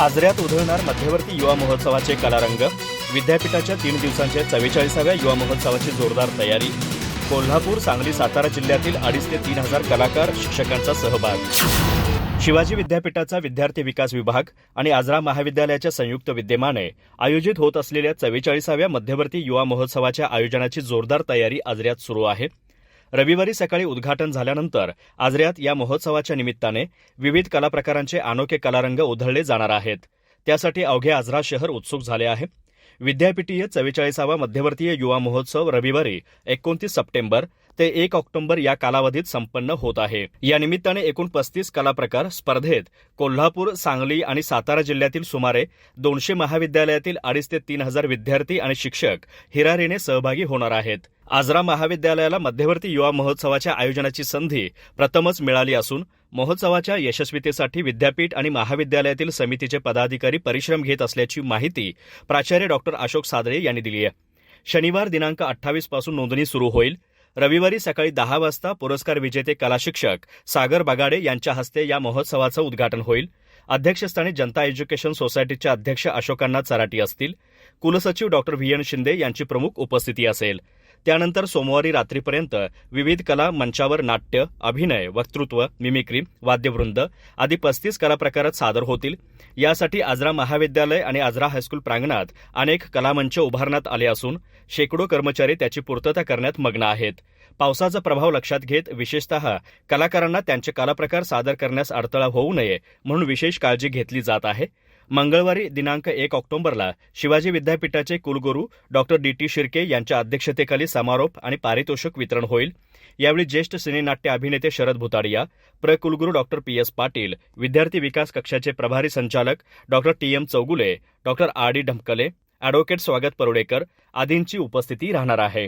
आजऱ्यात उधळणार मध्यवर्ती युवा महोत्सवाचे कलारंग. विद्यापीठाच्या 3 दिवसांच्या 44व्या युवा महोत्सवाची जोरदार तयारी. कोल्हापूर, सांगली, सातारा जिल्ह्यातील 2,500 ते 3,000 कलाकार, शिक्षकांचा सहभाग. शिवाजी विद्यापीठाचा विद्यार्थी विकास विभाग आणि आजरा महाविद्यालयाच्या संयुक्त विद्यमाने आयोजित होत असलेल्या 44व्या मध्यवर्ती युवा महोत्सवाच्या आयोजनाची जोरदार तयारी आजऱ्यात सुरू आहे. रविवारी सकाळी उद्घाटन झाल्यानंतर आजऱ्यात या महोत्सवाच्या निमित्ताने विविध कलाप्रकारांचे अनोखे कलारंग उधळले जाणार आहेत. त्यासाठी अवघे आजरा शहर उत्सुक झाले आहे. विद्यापीठीय 44वा मध्यवर्तीय युवा महोत्सव रविवारी 29 सप्टेंबर ते 1 ऑक्टोबर या कालावधीत संपन्न होत आहे. या निमित्ताने एकूण 35 कलाप्रकार स्पर्धेत कोल्हापूर, सांगली आणि सातारा जिल्ह्यातील सुमारे 200 महाविद्यालयातील 2,500 ते 3,000 विद्यार्थी आणि शिक्षक हिरारीने सहभागी होणार आहेत. आजरा महाविद्यालयाला मध्यवर्ती युवा महोत्सवाच्या आयोजनाची संधी प्रथमच मिळाली असून महोत्सवाच्या यशस्वीतेसाठी विद्यापीठ आणि महाविद्यालयातील समितीचे पदाधिकारी परिश्रम घेत असल्याची माहिती प्राचार्य डॉ. अशोक सादळे यांनी दिली आहे. शनिवार दिनांक 28 पासून नोंदणी सुरू होईल. रविवारी सकाळी 10 वाजता पुरस्कार विजेते कलाशिक्षक सागर बगाडे यांच्या हस्ते या महोत्सवाचं उद्घाटन होईल. अध्यक्षस्थानी जनता एज्युकेशन सोसायटीचे अध्यक्ष अशोकांना चराटी असतील. कुलसचिव डॉ. व्ही.एन. शिंदे यांची प्रमुख उपस्थिती असेल. त्यानंतर सोमवारी रात्रीपर्यंत विविध कला मंचावर नाट्य, अभिनय, वक्तृत्व, मिमिक्री, वाद्यवृंद आदी 35 कलाप्रकारात सादर होतील. यासाठी आजरा महाविद्यालय आणि आजरा हायस्कूल प्रांगणात अनेक कलामंच उभारण्यात आले असून शेकडो कर्मचारी त्याची पूर्तता करण्यात मग्न आहेत. पावसाचा प्रभाव लक्षात घेत विशेषतः कलाकारांना त्यांचे कलाप्रकार सादर करण्यास अडथळा होऊ नये म्हणून विशेष काळजी घेतली जात आहे. मंगळवारी दिनांक 1 ऑक्टोबरला शिवाजी विद्यापीठाचे कुलगुरू डॉ. डी.टी. शिर्के यांच्या अध्यक्षतेखाली समारोप आणि पारितोषिक वितरण होईल. यावेळी ज्येष्ठ सिनेनाट्य अभिनेते शरद भुताडिया, प्र-कुलगुरू डॉ. पी.एस. पाटील, विद्यार्थी विकास कक्षाचे प्रभारी संचालक डॉ. टी.एम. चौगुले, डॉ. आर.डी. ढमकले, अॅडव्होकेट स्वागत परुडेकर आदींची उपस्थिती राहणार आहे.